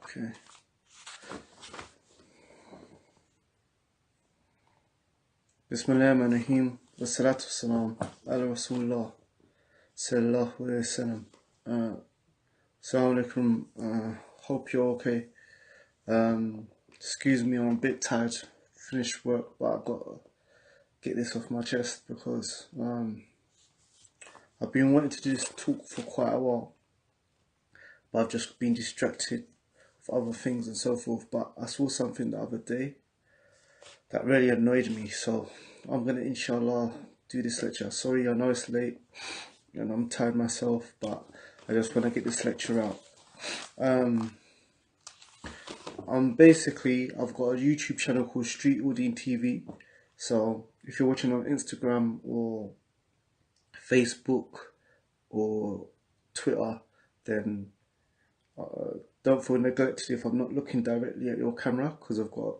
Okay. Bismillahirrahmanirrahim. Wassalatu wassalam ala Rasulullah sallallahu alayhi wasallam. Assalamu alaikum. Hope you're okay. Excuse me, I'm a bit tired. Finished work, but I've got to get this off my chest because I've been wanting to do this talk for quite a while, but I've just been distracted with other things and so forth. But I saw something the other day that really annoyed me, so I'm gonna inshallah do this lecture. Sorry, I know it's late and I'm tired myself, but I just want to get this lecture out. I've got a YouTube channel called Street Audience TV. So if you're watching on Instagram or Facebook or Twitter, then don't feel neglected if I'm not looking directly at your camera, because I've got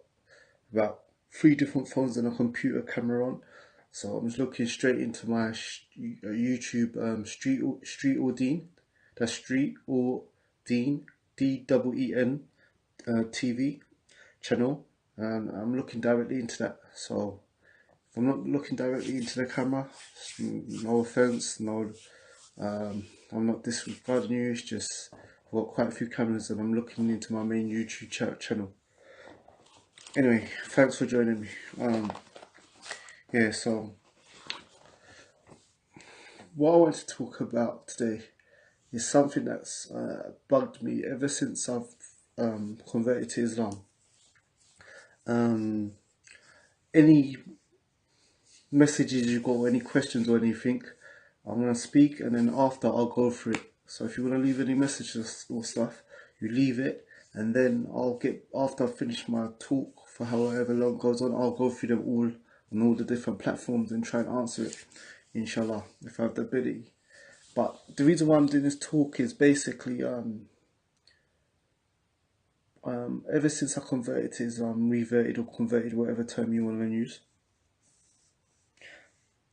about 3 different phones and a computer camera on. So I'm just looking straight into my YouTube Street Ordine. That's Street Ordine, DEEN TV channel, and I'm looking directly into that. So if I'm not looking directly into the camera, no offense, no, I'm not disregarding you. It's just I've got quite a few cameras and I'm looking into my main YouTube channel. Anyway, thanks for joining me. Yeah, so what I want to talk about today is something that's bugged me ever since I've converted to Islam. Any messages you got, any questions or anything, I'm gonna speak, and then after I'll go through it. So if you want to leave any messages or stuff, you leave it, and then after I finish my talk for however long it goes on, I'll go through them all on all the different platforms and try and answer it, inshallah, if I have the ability. But the reason why I'm doing this talk is basically ever since I converted to Islam, reverted or converted, whatever term you want to use,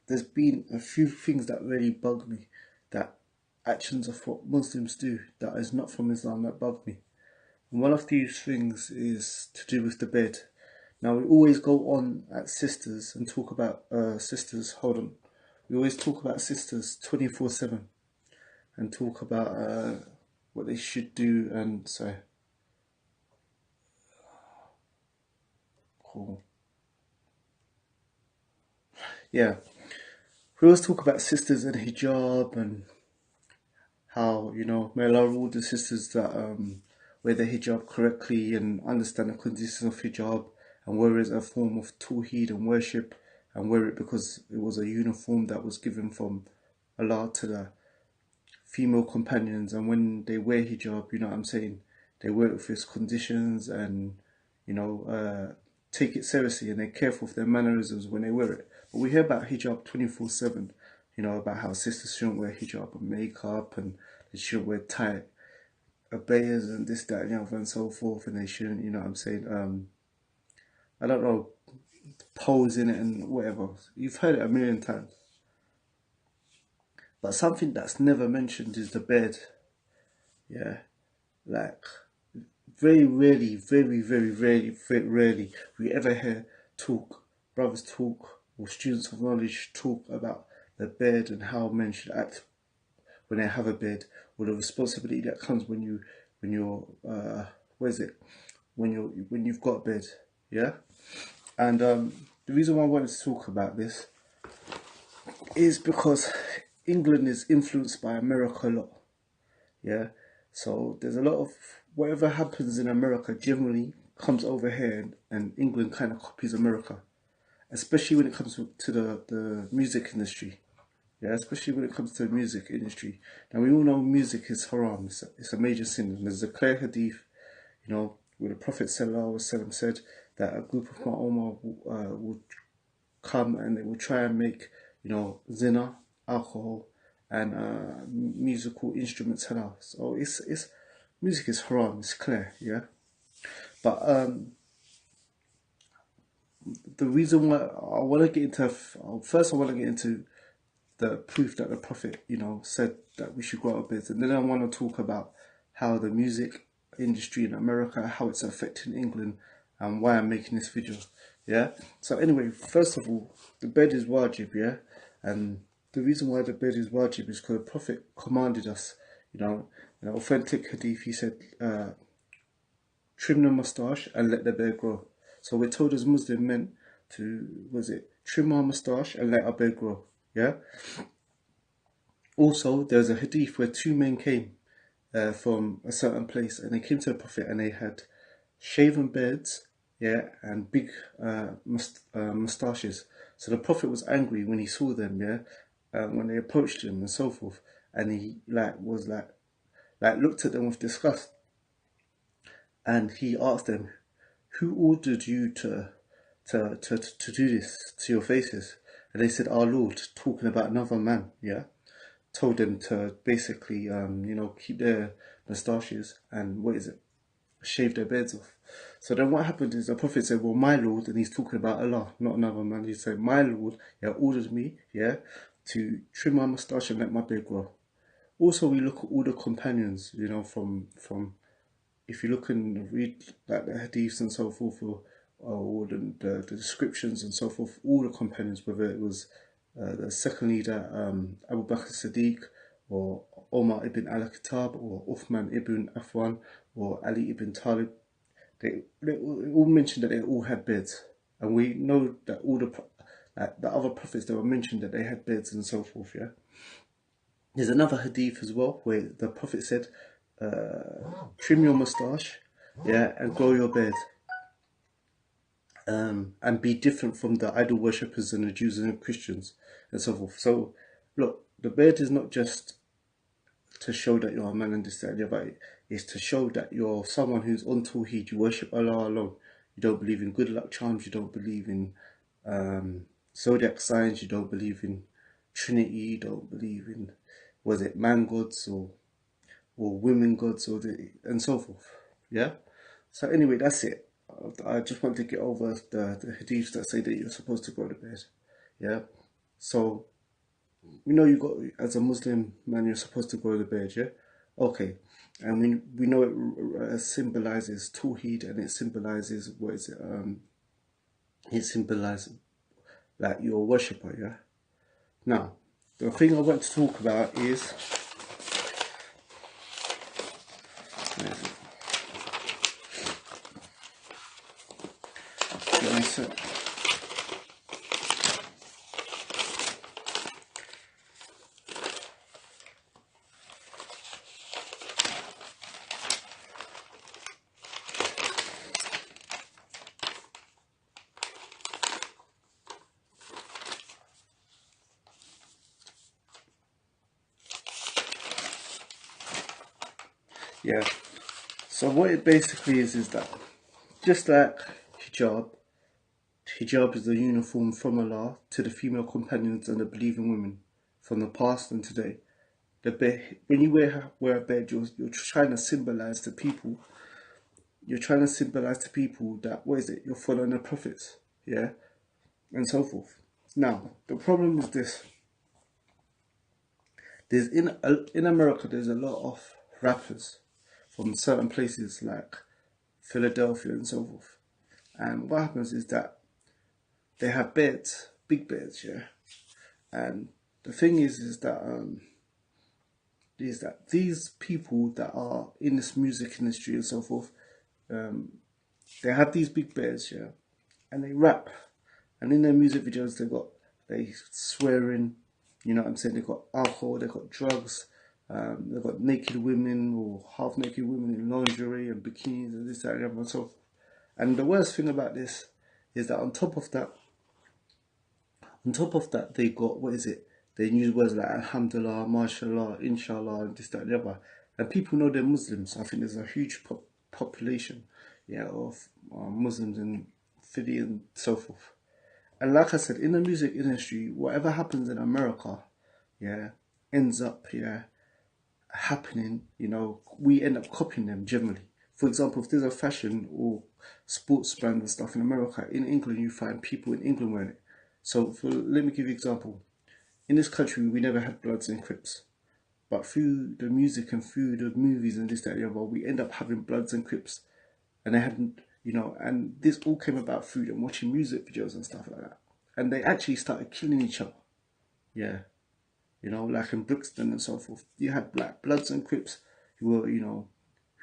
there's been a few things that really bug me, that actions of what Muslims do that is not from Islam, that bug me. And one of these things is to do with the bed. Now we always go on at sisters and talk about sisters, hold on. We always talk about sisters 24/7 and talk about what they should do, and so cool. Yeah. We always talk about sisters and hijab and how, may Allah reward all the sisters that wear their hijab correctly and understand the conditions of hijab and wear it as a form of Tawheed and worship, and wear it because it was a uniform that was given from Allah to the female companions. And when they wear hijab, you know what I'm saying, they wear it with its conditions and, take it seriously, and they're careful of their mannerisms when they wear it. But we hear about hijab 24/7, about how sisters shouldn't wear hijab and makeup, and they shouldn't wear tight abayas and this, that, and the other, and so forth, and they shouldn't, you know what I'm saying, I don't know, pose in it and whatever. You've heard it a million times. But something that's never mentioned is the bed. Yeah, like very rarely, very rarely, we ever hear brothers talk, or students of knowledge talk about the bed and how men should act when they have a bed, or the responsibility that comes when you've got a bed. Yeah, and the reason why I wanted to talk about this is because England is influenced by America a lot. Yeah, so there's a lot of whatever happens in America generally comes over here, and England kind of copies America, especially when it comes to the music industry. Yeah, especially when it comes to the music industry. Now we all know music is haram. It's a major sin. And there's a clear hadith, where the Prophet ﷺ said that a group of my ummah would come and they will try and make, zina, alcohol, and musical instruments halal. So it's music is haram. It's clear, yeah. But the reason why I want to get into first, I want to get into the proof that the Prophet, said that we should grow our beards, and then I want to talk about how the music industry in America, how it's affecting England, and why I'm making this video. Yeah. So anyway, first of all, the bed is wajib. Yeah, and the reason why the bed is wajib is because the Prophet commanded us. In an authentic hadith, he said, "Trim the moustache and let the beard grow." So we're told as Muslim men to, trim our moustache and let our beard grow. Yeah. Also, there's a hadith where two men came from a certain place, and they came to the Prophet and they had shaven beards, yeah, and big moustaches. So the Prophet was angry when he saw them, yeah, when they approached him and so forth, and he looked at them with disgust, and he asked them, "Who ordered you to do this to your faces?" And they said, "Our Lord," talking about another man, yeah. Told them to basically, keep their moustaches and shave their beards off. So then what happened is the Prophet said, "Well, my Lord," and he's talking about Allah, not another man. He said, "My Lord, yeah, ordered me, yeah, to trim my moustache and let my beard grow." Also, we look at all the companions, from if you look and read like the hadiths and so forth, or the descriptions and so forth, all the companions, whether it was the second leader, Abu Bakr Siddiq, or Omar ibn al-Khattab, or Uthman ibn Affan, or Ali ibn Talib, they all mentioned that they all had beards. And we know that all the other prophets that were mentioned that they had beards and so forth, yeah. There's another hadith as well where the Prophet said, trim your moustache, yeah, and grow your beard, and be different from the idol worshippers and the Jews and the Christians and so forth. So, look, the beard is not just to show that you're a man and this, that, and the other. It's to show that you're someone who's on Tawheed. You worship Allah alone. You don't believe in good luck charms. You don't believe in zodiac signs. You don't believe in Trinity. You don't believe in, man gods or women gods and so forth. Yeah. So anyway, that's it. I just want to get over the hadiths that say that you're supposed to go to bed. Yeah. So you got, as a Muslim man, you're supposed to go to bed. Yeah. Okay. And we know it symbolizes Tawheed, and it symbolizes it symbolizes that you're a worshipper. Yeah. Now, the thing I want to talk about is. Yeah. So what it basically is that just like hijab, hijab is the uniform from Allah to the female companions and the believing women from the past and today. When you wear a bed, you're trying to symbolize to people. You're trying to symbolize to people that you're following the prophets, yeah, and so forth. Now the problem is this: there's in America there's a lot of rappers from certain places like Philadelphia and so forth. And what happens is that they have beds, big beds, yeah. And the thing is that these people that are in this music industry and so forth, they have these big beds, yeah, and they rap, and in their music videos they swearing, you know what I'm saying? They got alcohol, they got drugs, they've got naked women or half naked women in lingerie and bikinis and this, that, and the other, and so forth. And the worst thing about this is that on top of that, they got, they use words like Alhamdulillah, MashaAllah, Inshallah, and this, that, and the other. And people know they're Muslims. I think there's a huge population, yeah, of Muslims in Philly and so forth. And like I said, in the music industry, whatever happens in America, yeah, ends up, yeah, happening, we end up copying them generally. For example, if there's a fashion or sports brand and stuff in America, in England you find people in England wearing it. So let me give you an example. In this country, we never had Bloods and Crips. but through the music and through the movies and this, that, and the other, we end up having Bloods and Crips. And they hadn't, and this all came about through them watching music videos and stuff like that. And they actually started killing each other. Yeah. Like in Brixton and so forth. You had Black Bloods and Crips who were,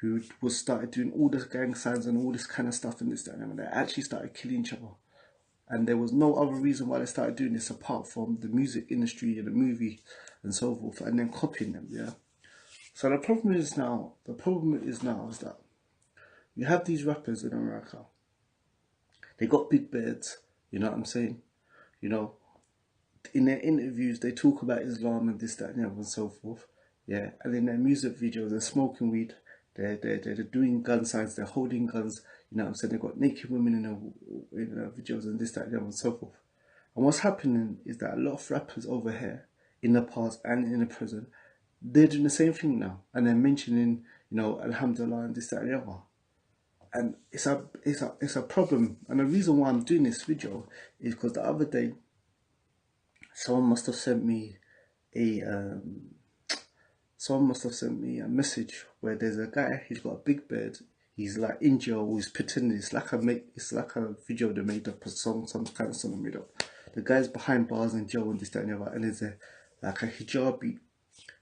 who was started doing all this gang signs and all this kind of stuff and this, that, and they actually started killing each other. And there was no other reason why they started doing this apart from the music industry and the movie and so forth, and then copying them. Yeah. So the problem is now is that you have these rappers in America. They got big beards. You know what I'm saying? You know, in their interviews they talk about Islam and this, that, and the other and so forth. Yeah. And in their music videos they're smoking weed. They're doing gun signs. They're holding guns. You know what I'm saying? They've got naked women in their videos and this, that, and the other and so forth. And what's happening is that a lot of rappers over here in the past and in the present, they're doing the same thing now, and they're mentioning, Alhamdulillah and this, that, and the other. And it's a problem. And the reason why I'm doing this video is because the other day someone must have sent me a a message where there's a guy. He's got a big beard. He's like in jail. He's pretending. It's like a video they made up, a song, some kind of song they made up. The guy's behind bars in jail and this, that, and the other. And there's like a hijabi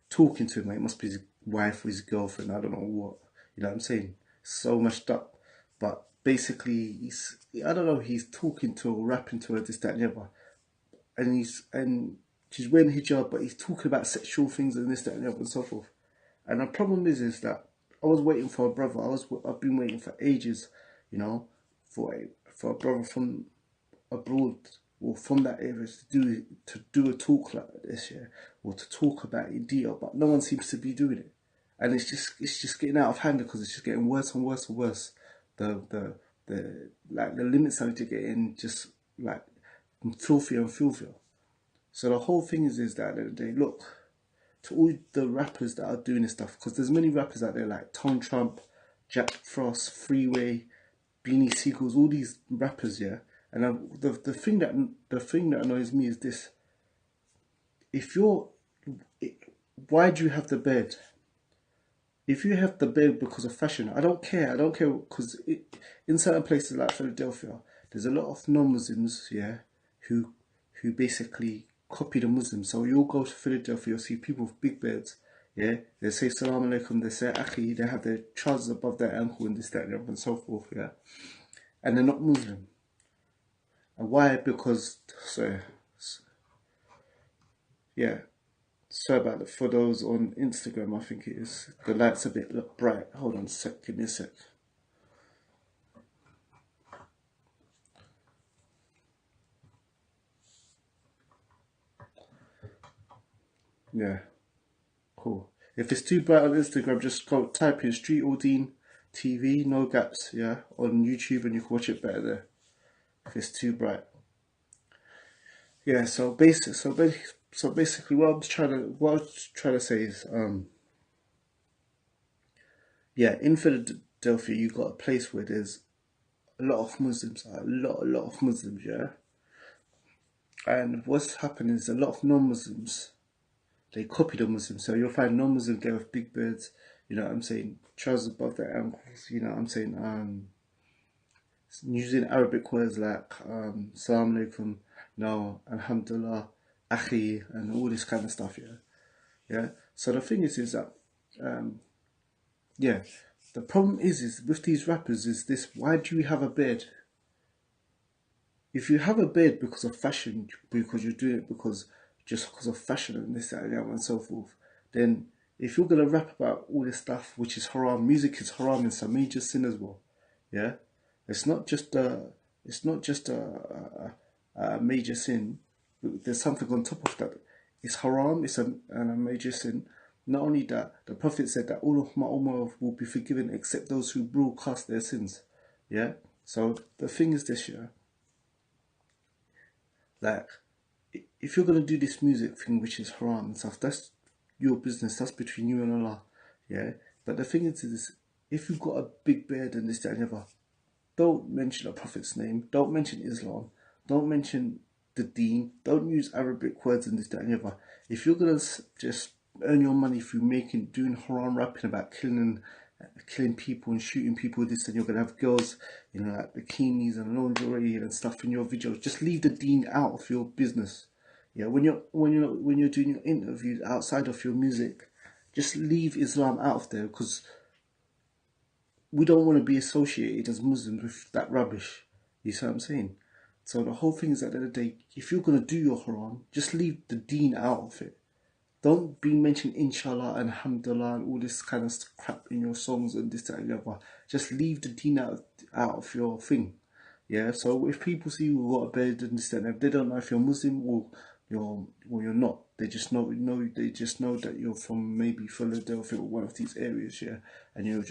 talking to him. Like, it must be his wife or his girlfriend. I don't know what. You know what I'm saying? So mashed up. But basically, I don't know. He's talking to her, rapping to her, this, that, and the other. And she's wearing hijab, but he's talking about sexual things and this, that, and the other, and so forth. And the problem is that I was waiting for a brother. I've been waiting for ages, for a brother from abroad or from that area to do a talk like this, yeah, or to talk about it in detail. But no one seems to be doing it, and it's just getting out of hand because it's just getting worse and worse and worse. The limits are to getting just like filthier and filthier. So the whole thing is that they look to all the rappers that are doing this stuff, because there's many rappers out there like Tone Trump, Jack Frost, Freeway, Beanie Siegels, all these rappers, yeah. And the thing that annoys me is this: why do you have the beard? If you have the beard because of fashion, I don't care. I don't care because in certain places like Philadelphia, there's a lot of non-Muslims, yeah, who basically copy the Muslims. So you'll go to Philadelphia, you'll see people with big beards, yeah. They say Salam Alaikum, they say Akhi, they have their trousers above their ankle and this, that, and so forth, yeah. And they're not Muslim. And why? Because, yeah. Sorry about that. For those on Instagram, I think it is. The light's a bit bright. Hold on a sec. Give me a sec. Yeah. Cool. If it's too bright on Instagram, just go type in Street Aldine TV, no gaps, yeah, on YouTube, and you can watch it better there. If it's too bright. Yeah. So basically, what I was trying to say is, yeah, in Philadelphia, you got a place where there's a lot of Muslims, a lot of Muslims, yeah. And what's happening is a lot of non-Muslims, they copy the Muslims. So you'll find non-Muslims get with big beards, you know what I'm saying, trousers above their ankles, you know what I'm saying, using Arabic words like Salam Alaikum, no, Alhamdulillah, Akhi, and all this kind of stuff, yeah. Yeah. So the thing is that, yeah, the problem is with these rappers is this: why do you have a beard? If you have a beard because of fashion, because you're doing it because of fashion and this, that, and the other and so forth, then if you're gonna rap about all this stuff which is haram, music is haram, it's a major sin as well. Yeah, it's not just a major sin. There's something on top of that. It's haram. It's a major sin. Not only that, the Prophet said that all of my ummah will be forgiven except those who broadcast their sins. Yeah. So the thing is this year, like, if you're gonna do this music thing which is haram and stuff, that's your business. That's between you and Allah. Yeah. But the thing is this: if you've got a big beard and this, that, and the other, don't mention a Prophet's name. Don't mention Islam. Don't mention the Deen. Don't use Arabic words and this, that, and the other. If you're gonna just earn your money through doing haram rapping about killing people and shooting people with this, and you're gonna have girls, like bikinis and lingerie and stuff in your videos. Just leave the deen out of your business. Yeah, when you're doing your interviews outside of your music, just leave Islam out of there, because we don't want to be associated as Muslims with that rubbish. You see what I'm saying? So the whole thing is, at the end of the day, if you're gonna do your haram, just leave the deen out of it. Don't be mentioning inshallah and alhamdulillah and all this kind of crap in your songs and this, that, and the other. Just leave the deen out of your thing. Yeah, so if people see you got a bed and this, that, and they don't know if you're Muslim or you're not. They just know that you're from maybe Philadelphia or one of these areas, yeah. And you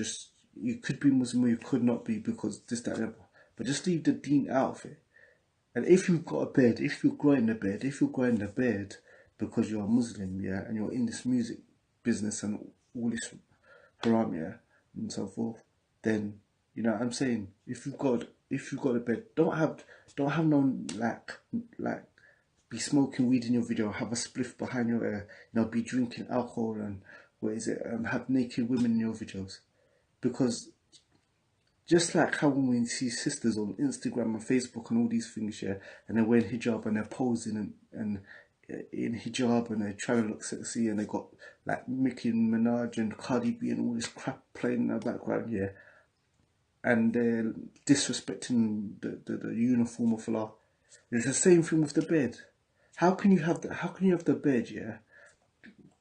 could be Muslim or you could not be, because this, that, and the other. But just leave the deen out of it. And if you've got a bed, if you're growing the bed because you're a Muslim, yeah, and you're in this music business and all this haram, yeah, and so forth, then you know what I'm saying. If you've got a bed, don't have no like be smoking weed in your video, have a spliff behind your ear, be drinking alcohol and have naked women in your videos, because just like how when we see sisters on Instagram and Facebook and all these things, yeah, and they're wearing hijab and they're posing and in hijab and they're trying to look sexy and they got like Nicki Minaj and Cardi B and all this crap playing in the background, yeah, and they're disrespecting the uniform of Allah. It's the same thing with the bed. How can you have the bed, yeah?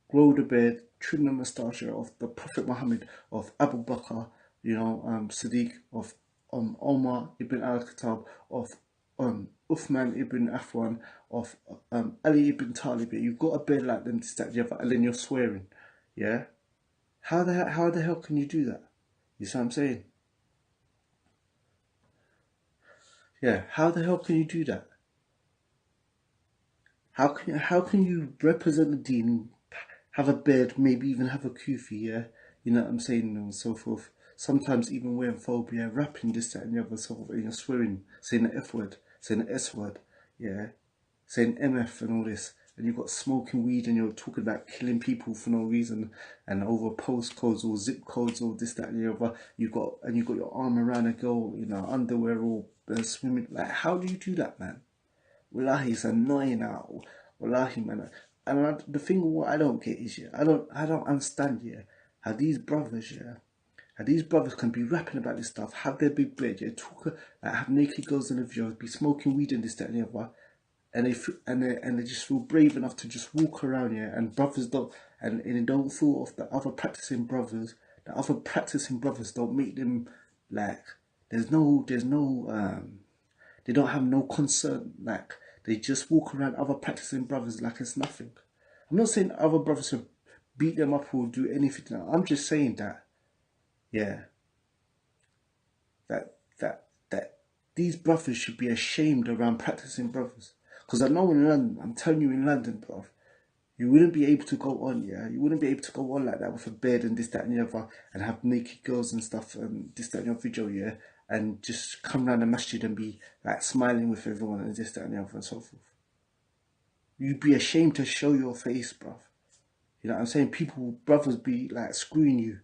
Grow the beard, trim the moustache of the Prophet Muhammad, of Abu Bakr, Siddiq, of Omar ibn al-Khattab, of Uthman ibn Affan, of Ali ibn Talib. You've got a beard like them, this, that, the other, and then you're swearing. Yeah? How the hell can you do that? You see what I'm saying? Yeah, how the hell can you do that? How can you represent the deen, have a bed, maybe even have a kufi, yeah? You know what I'm saying, and so forth. Sometimes even wearing phobia, rapping this, that, and the other, so forth, and you're swearing, saying the F word, saying the S word, yeah, saying MF and all this, and you've got smoking weed and you're talking about killing people for no reason and over postcodes or zip codes or this, that, and the other. You've got your arm around a girl, underwear or swimming. Like, how do you do that, man? Wallahi, it's annoying now. Wallahi, man. And the thing what I don't get is, yeah, I don't understand, yeah, how these brothers can be rapping about this stuff, have their big bed, yeah, have naked girls in the videos, be smoking weed and this, that, and the other, and they just feel brave enough to just walk around, yeah, and brothers don't, and they don't feel of the other practicing brothers. The other practicing brothers don't make them like, they don't have no concern. Like, they just walk around other practicing brothers like it's nothing. I'm not saying other brothers should beat them up or do anything. I'm just saying that, yeah, that these brothers should be ashamed around practicing brothers. Because I know in London, I'm telling you, in London, bro, you wouldn't be able to go on, yeah. You wouldn't be able to go on like that with a bed and this, that, and the other, and have naked girls and stuff and this, that, and the other video, yeah, and just come around the masjid and be like smiling with everyone and this, that, and the other and so forth. You'd be ashamed to show your face, bruv. You know what I'm saying? Brothers be like screwing you,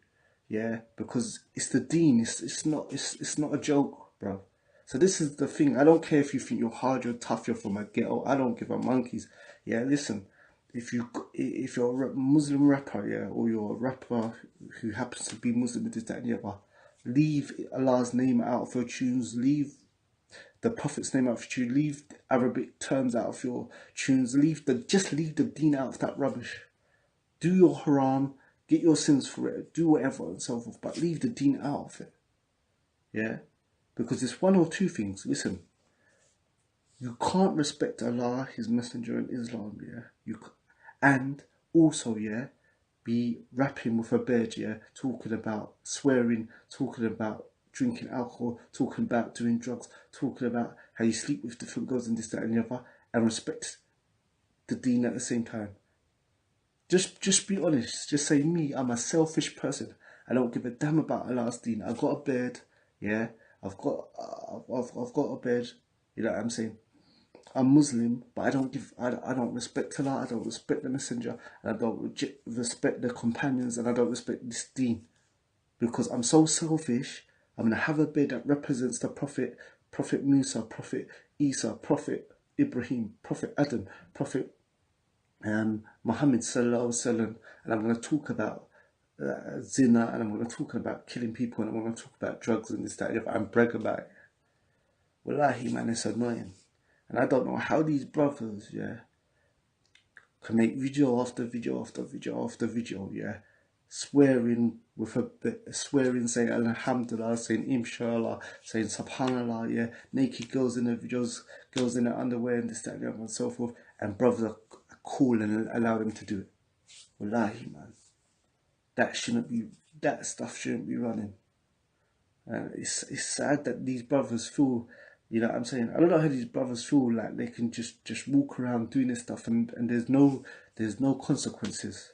yeah, because it's the deen. It's not a joke, bruv. So this is the thing. I don't care if you think you're hard, you're tough, you're from a ghetto. I don't give a monkeys. Yeah, listen. If you're a Muslim rapper, yeah, or you're a rapper who happens to be Muslim, this, that, and the other, leave Allah's name out of your tunes. Leave the Prophet's name out of your tunes. Leave Arabic terms out of your tunes. Just leave the deen out of that rubbish. Do your haram, get your sins for it, do whatever and so forth, but leave the deen out of it. Yeah? Because it's one or two things. Listen, you can't respect Allah, His Messenger, and Islam, yeah? And also, yeah, be rapping with a bed, yeah, talking about swearing, talking about drinking alcohol, talking about doing drugs, talking about how you sleep with different girls and this, that, and the other, and respect the deen at the same time. Just be honest. Just say, me, I'm a selfish person. I don't give a damn about Allah's deen. I've got a bed, yeah. I've got a bed. You know what I'm saying? I'm Muslim, but I don't respect Allah, I don't respect the Messenger, and I don't respect the companions, and I don't respect this deen because I'm so selfish. I'm gonna have a bed that represents the Prophet, Prophet Musa, Prophet Isa, Prophet Ibrahim, Prophet Adam, Prophet Muhammad sallallahu alaihi wasallam, and I'm gonna talk about zina, and I'm gonna talk about killing people, and I'm gonna talk about drugs and this that, and brag about it. Wallahi, man, it's annoying. And I don't know how these brothers, yeah, can make video after video after video after video, yeah, swearing with swearing, saying Alhamdulillah, saying Inshallah, saying Subhanallah, yeah, naked girls in the videos, girls in their underwear and this, that, and the other, and so forth, and brothers are cool and allow them to do it. Wallahi, man, that shouldn't be, that stuff shouldn't be running. And it's sad that these brothers feel, you know what I'm saying? I don't know how these brothers feel like they can just walk around doing this stuff and there's no consequences.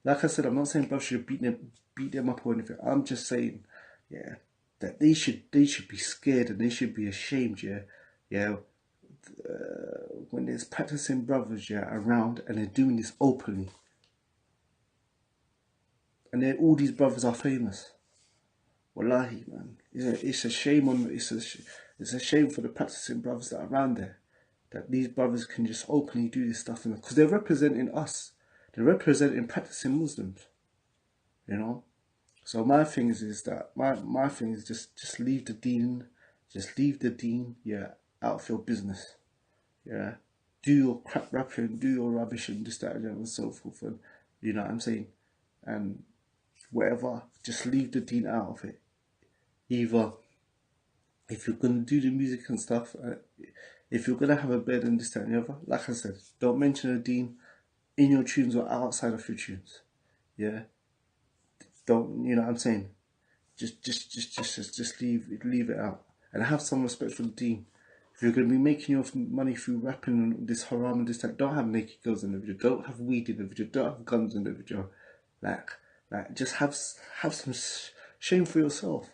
Like I said, I'm not saying brothers should beat them up or anything. I'm just saying, yeah, that they should be scared and they should be ashamed, yeah, yeah. When there's practicing brothers, yeah, around and they're doing this openly, and then all these brothers are famous. Wallahi, man, it's a shame it's a shame for the practicing brothers that are around there, that these brothers can just openly do this stuff, because they're representing us, they're representing practicing Muslims, you know. So my thing is that my thing is just leave the deen, yeah, out of your business, yeah. Do your crap rapping, do your rubbish and this, that, and so forth, and you know what I'm saying, and whatever, just leave the deen out of it. Either if you're gonna do the music and stuff, if you're gonna have a bed and this, that, and the other, like I said, don't mention a deen in your tunes or outside of your tunes. Yeah, don't, you know what I'm saying? Just leave it out and have some respect for the deen. If you're gonna be making your money through rapping and this haram and this that, don't have naked girls in the video, don't have weed in the video, don't have guns in the video. Like, just have some shame for yourself.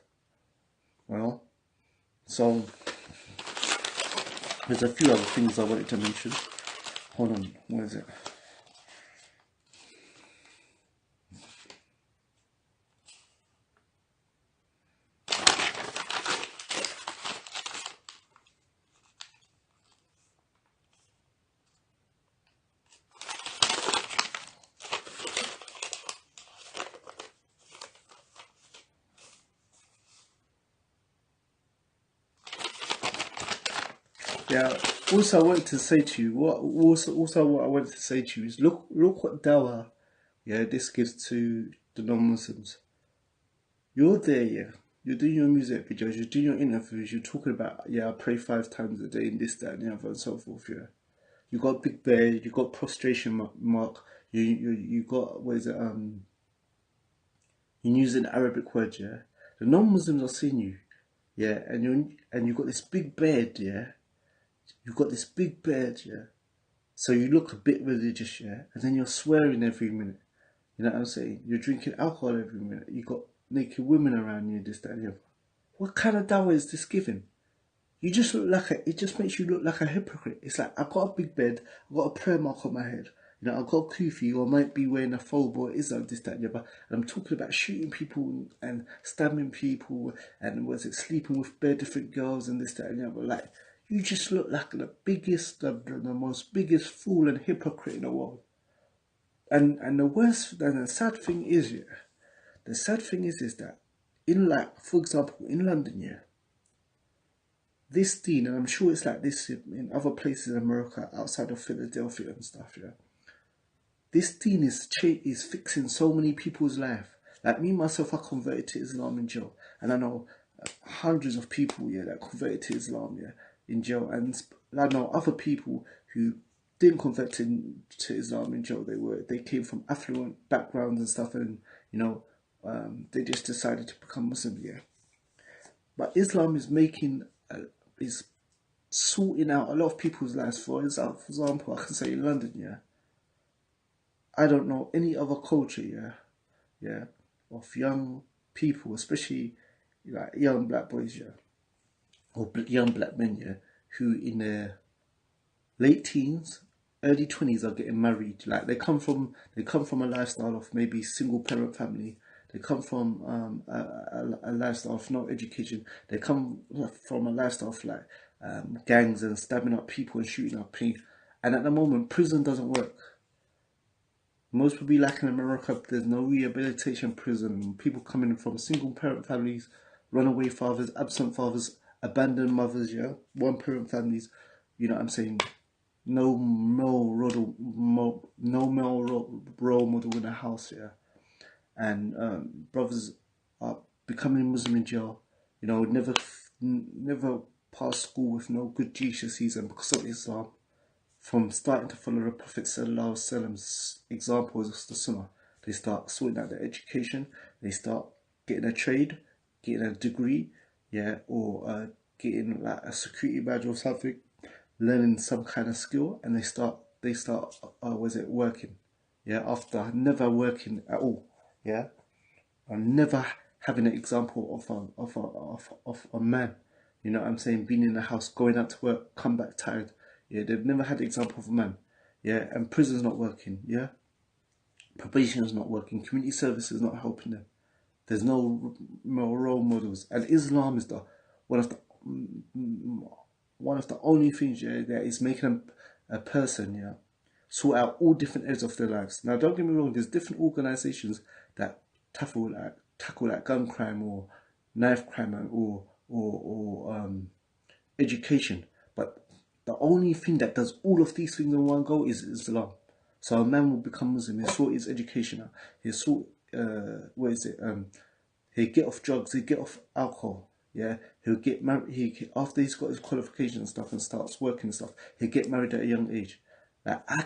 Well, so there's a few other things I wanted to mention. Hold on, where is it? Yeah. Also, I wanted to say to you, what I wanted to say to you is look what dawah, yeah, this gives to the non-Muslims. You're there, yeah. You're doing your music videos, you're doing your interviews, you're talking about, yeah, I pray 5 times a day and this, that, and the other, and so forth, yeah. You got big bed, you got prostration mark, you got, what is it, you're using Arabic words, yeah. The non-Muslims are seeing you, yeah, and you got this big bed, yeah. You got this big bed, yeah. So you look a bit religious, yeah, and then you're swearing every minute. You know what I'm saying? You're drinking alcohol every minute. You got naked women around you, this, that, and the other. What kind of dawah is this giving? You just look like it just makes you look like a hypocrite. It's like, I've got a big bed, I've got a prayer mark on my head. You know, I've got a kufi, or I might be wearing a phobe or Islam, this, that, and the other. And I'm talking about shooting people and stabbing people and was it sleeping with bare different girls and this, that, and the other. Like, you just look like the biggest, the most biggest fool and hypocrite in the world. And the worst, and the sad thing is, yeah, the sad thing is that in, like, for example, in London, yeah, this deen, and I'm sure it's like this in other places in America outside of Philadelphia and stuff, yeah. This deen is fixing so many people's life. Like me myself, I converted to Islam in jail, and I know hundreds of people, yeah, that converted to Islam, yeah, in jail, and I know other people who didn't convert to Islam in jail. They came from affluent backgrounds and stuff, and you know, they just decided to become Muslim, yeah. But Islam is is sorting out a lot of people's lives. For example, I can say in London, yeah, I don't know any other culture, yeah, yeah, of young people, especially like young black boys, yeah, or young black men, yeah, who in their late teens, early 20s are getting married. Like they come from a lifestyle of maybe single parent family. They come from a lifestyle of no education. They come from a lifestyle of like gangs and stabbing up people and shooting up people. And at the moment, prison doesn't work. Most will be like in America, there's no rehabilitation prison. People coming from single parent families, runaway fathers, absent fathers, abandoned mothers, yeah, one parent families. You know what I'm saying? No male role model in the house, yeah. And brothers are becoming Muslim in jail. You know, never passed school with no good GCSEs, and because of Islam, from starting to follow the Prophet Sallallahu Alaihi Wasallam's examples of the Sunnah, they start sorting out their education, they start getting a trade, getting a degree, yeah, or getting like a security badge or something, learning some kind of skill, and they start was it working, yeah, after never working at all, yeah, and never having an example of a man. You know what I'm saying? Being in the house, going out to work, come back tired. Yeah, they've never had the example of a man. Yeah, and prison's not working. Yeah, probation is not working. Community service is not helping them. There's no role models, and Islam is the one of the one of the only things, yeah, that is making a person, yeah, sort out all different areas of their lives. Now, don't get me wrong. There's different organisations that tackle like gun crime or knife crime or education, but the only thing that does all of these things in one go is Islam. So a man will become Muslim. He'll sort his education out. He'll sort what is it? He'll get off drugs. He'll get off alcohol. Yeah, he'll get married. After he's got his qualifications and stuff and starts working and stuff, he'll get married at a young age. Like I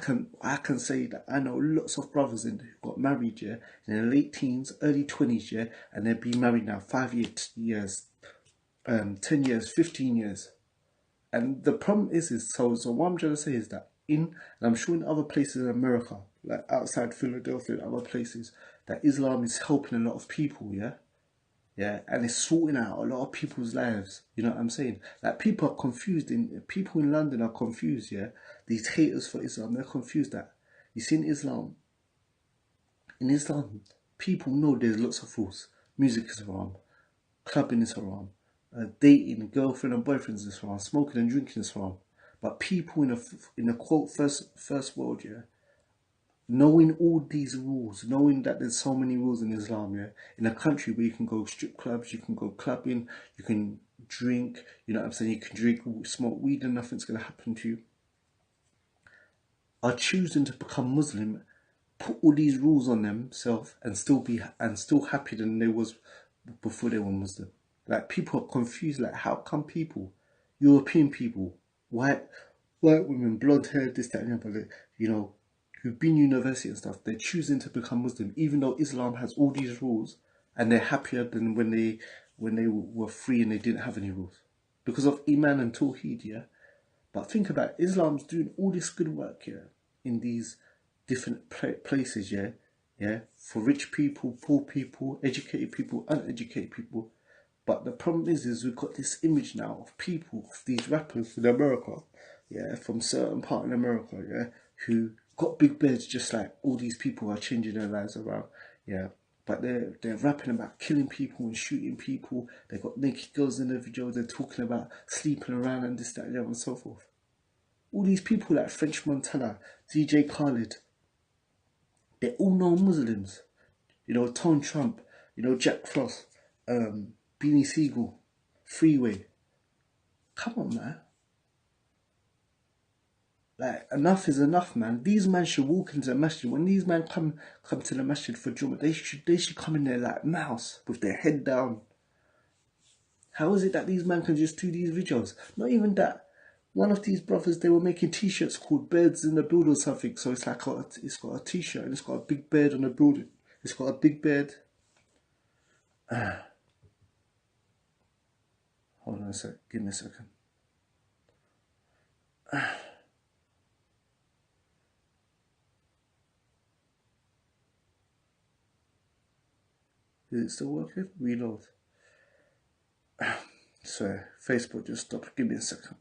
can say that I know lots of brothers who got married, yeah, in their late teens, early 20s, yeah, and they've been married now 5 years, 10 years, 15 years. And the problem is so what I'm trying to say is that and I'm sure in other places in America, like outside Philadelphia and other places, that Islam is helping a lot of people, yeah? Yeah, and it's sorting out a lot of people's lives. You know what I'm saying? Like people are confused people in London are confused, yeah? These haters for Islam, they're confused that you see in Islam, people know there's lots of rules. Music is haram, clubbing is haram, dating, girlfriend and boyfriends is haram, smoking and drinking is haram. But people in a quote first world, yeah, knowing all these rules, knowing that there's so many rules in Islam, yeah, in a country where you can go strip clubs, you can go clubbing, you can drink, you know what I'm saying, you can drink, smoke weed and nothing's gonna happen to you, are choosing to become Muslim, put all these rules on themselves and still happier than they was before they were Muslim. Like people are confused. Like how come people, European people, white white women, blonde hair, this that and the other, you know, who've been university and stuff, they're choosing to become Muslim, even though Islam has all these rules, and they're happier than when they were free and they didn't have any rules because of Iman and Tawheed, yeah. But think about it, Islam's doing all this good work here in these different places, yeah, yeah, for rich people, poor people, educated people, uneducated people. But the problem is we've got this image now of people, of these rappers in America, yeah, from certain part in America, yeah, who got big beds just like all these people are changing their lives around, yeah. But they're rapping about killing people and shooting people. They got naked girls in their videos. They're talking about sleeping around and this, that, and the other, and so forth. All these people like French Montana, DJ Khaled, they're all known Muslims. You know, Tone Trump, you know, Jack Frost, Beanie Siegel, Freeway. Come on, man. Like enough is enough, man. These men should walk into the masjid. When these men come to the masjid for Jummah, they should come in there like mouse with their head down. How is it that these men can just do these videos? Not even that. One of these brothers, they were making T-shirts called "Birds in the Build" or something. So it's like it's got a T-shirt and it's got a big bird on the building. It's got a big bird. Hold on a sec. Give me a second. Is it still working? Reload. Sorry, Facebook just stopped. Give me a second.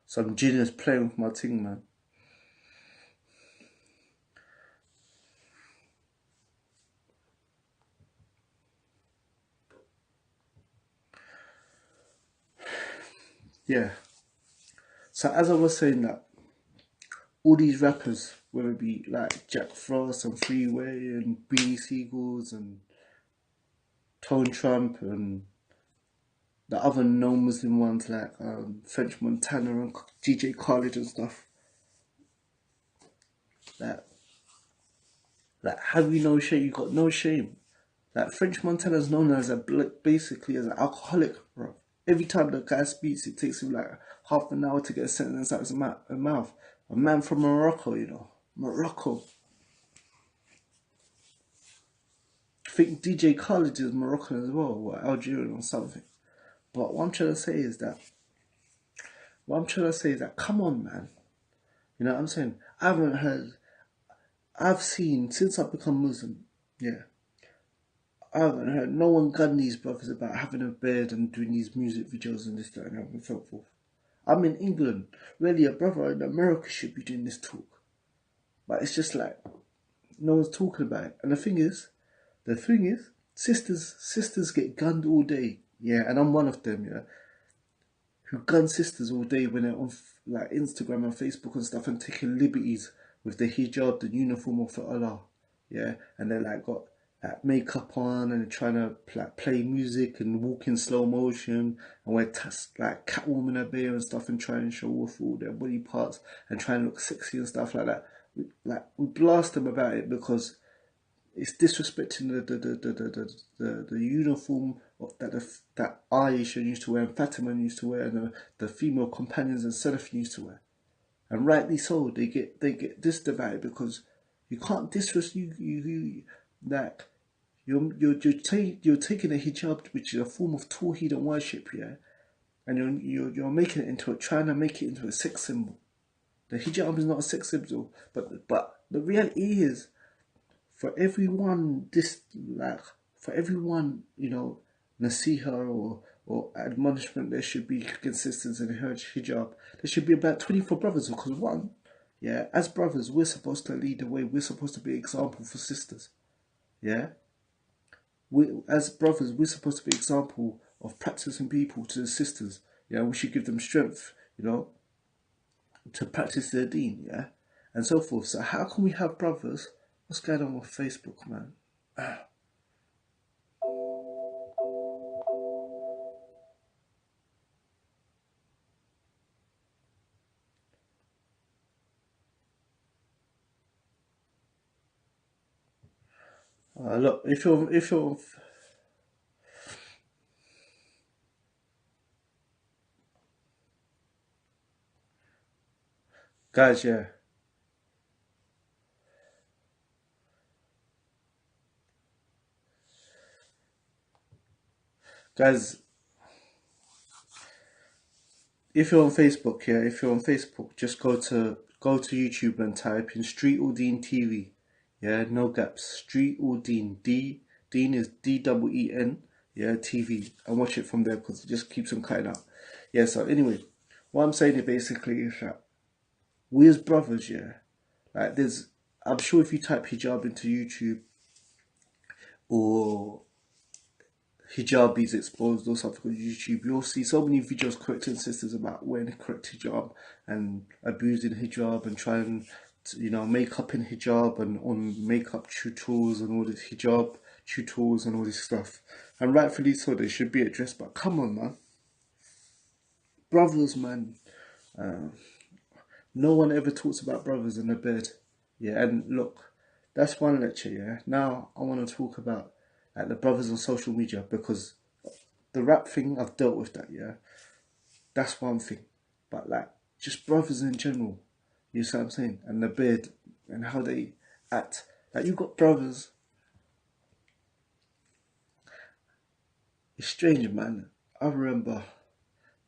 Some genius playing with my thing, man. Yeah. So as I was saying that, all these rappers, whether it be like Jack Frost and Freeway and Beanie Seagulls and Tone Trump and the other non-Muslim ones like French Montana and DJ Khaled and stuff, like, like have you no shame? You got no shame. Like French Montana is known as basically as an alcoholic, bro. Every time the guy speaks, it takes him like half an hour to get a sentence out of his mouth. A man from Morocco, you know, Morocco. I think DJ Khaled is Moroccan as well, or Algerian or something. But what I'm trying to say is that, come on, man. You know what I'm saying? I haven't heard, I've seen since I've become Muslim. Yeah, I haven't heard no one gun these brothers about having a beard and doing these music videos and this, that, and so forth. I'm in England. Really, a brother in America should be doing this talk. But it's just like, no one's talking about it. And the thing is, sisters get gunned all day. Yeah, and I'm one of them, yeah, who gun sisters all day when they're on like Instagram and Facebook and stuff and taking liberties with the hijab, the uniform of Allah. Yeah, and they're like got like makeup on and they're trying to like play music and walk in slow motion and wear like Catwoman attire and stuff and try and show off all their body parts and try and look sexy and stuff like that. We blast them about it because it's disrespecting the uniform that Aisha used to wear and Fatima used to wear and the female companions and Seraphim used to wear. And rightly so, they get dissed about it because you can't disrespect you like you're taking a hijab, which is a form of Tawheed and worship, yeah, and you're making it into trying to make it into a sex symbol. The hijab is not a sex symbol, but the reality is, for everyone for everyone, you know, nasiha or admonishment there should be consistency in her hijab. There should be about 24 brothers because one, yeah, as brothers we're supposed to lead the way. We're supposed to be an example for sisters. Yeah, we as brothers we're supposed to be an example of practicing people to the sisters. Yeah, we should give them strength, you know, to practice their deen. Yeah, and so forth. So how can we have brothers? What's going on with Facebook, man? Look, if you're guys, yeah, guys, if you're on Facebook, yeah, if you're on Facebook, just go to YouTube and type in Street Udeen TV. Yeah, no gaps. Street Udeen. Dean is DEEN. Yeah, TV, and watch it from there because it just keeps on cutting out. Yeah. So anyway, what I'm saying is basically is that we as brothers, yeah, like there's, I'm sure if you type hijab into YouTube or hijabis exposed or something on YouTube, you'll see so many videos correcting sisters about wearing the correct hijab and abusing hijab and trying to, you know, make up in hijab and on makeup tutorials and all this hijab tutorials and all this stuff. And rightfully so, they should be addressed. But come on, man, brothers, man. No one ever talks about brothers in the bed. Yeah, and look, that's one lecture, yeah. Now I want to talk about like the brothers on social media because the rap thing I've dealt with that, yeah. That's one thing. But like just brothers in general, you see what I'm saying? And the bed and how they act. Like you got brothers, it's strange, man. I remember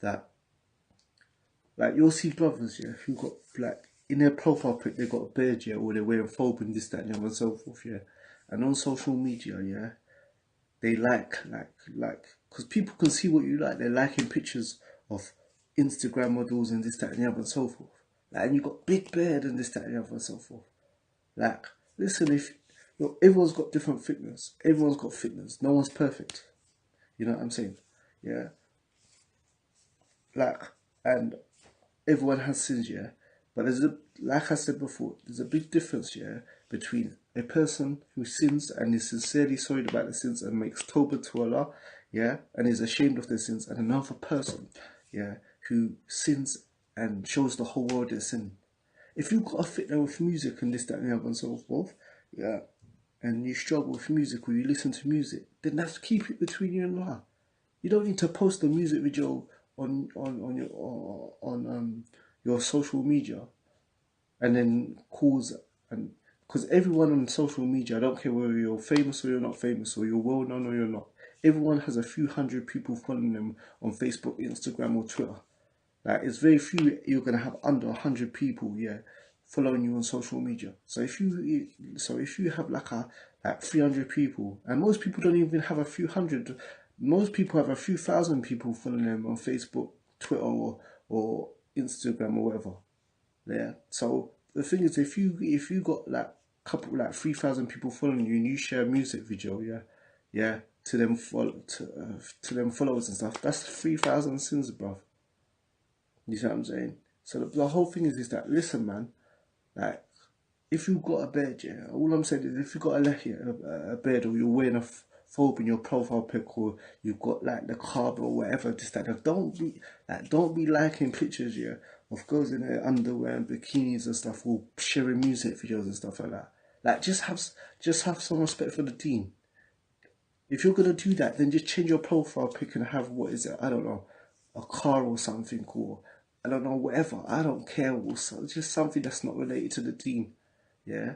that like you'll see brothers, yeah, who got like in their profile pic they got a beard, yeah, or they're wearing phobe and this, that, and so forth, yeah. And on social media, yeah, they because people can see what you like. They're liking pictures of Instagram models and this, that, and the other, and so forth. Like, and you got Big Beard and this, that, and the other, and so forth. Like, listen, if look, everyone's got different fitness. Everyone's got fitness. No one's perfect. You know what I'm saying? Yeah. Like, and everyone has sins, yeah. But like I said before, there's a big difference, yeah, between a person who sins and is sincerely sorry about the sins and makes tawbah to Allah, yeah, and is ashamed of their sins, and another person, yeah, who sins and shows the whole world their sin. If you've got a fitna with music and this, that, and the other, and so forth, yeah, and you struggle with music or you listen to music, then that's keep it between you and Allah. You don't need to post a music video on your social media and then cause, and because everyone on social media, I don't care whether you're famous or you're not famous, or you're well known or you're not, everyone has a few hundred people following them on Facebook, Instagram, or Twitter. Like, it's very few you're gonna have under 100 people, yeah, following you on social media. So if you have like 300 people, and most people don't even have a few hundred, most people have a few thousand people following them on Facebook, Twitter, or Instagram or whatever. Yeah. So the thing is, if you got like couple like 3,000 people following you and you share a music video, yeah, yeah, to them followers and stuff, that's 3,000 sins, bruv. You see what I'm saying? So the whole thing is that, listen, man, like, if you've got a bed, yeah, all I'm saying is, if you've got a bed, or you're wearing a phobe in your profile pic, or you've got like the carb or whatever, just that, don't be liking pictures, yeah, of girls in their underwear and bikinis and stuff, or sharing music videos and stuff like that. Like, just have some respect for the deen. If you're gonna do that, then just change your profile pic and have, what is it? I don't know, a car or something, or I don't know, whatever. I don't care. Also, just something that's not related to the deen. Yeah.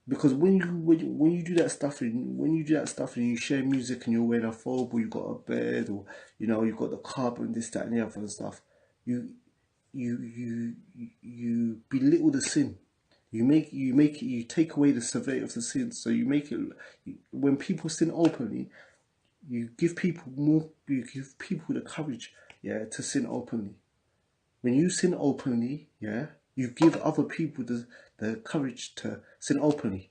Because when you do that stuff, and when you do that stuff and you share music and you're wearing a phobe, or you got a bed, or you got the carpet and this, that, and the other and stuff, you you belittle the sin. You take away the severity of the sin. So you make it, when people sin openly, you give people the courage, yeah, to sin openly. When you sin openly, yeah, you give other people the courage to sin openly.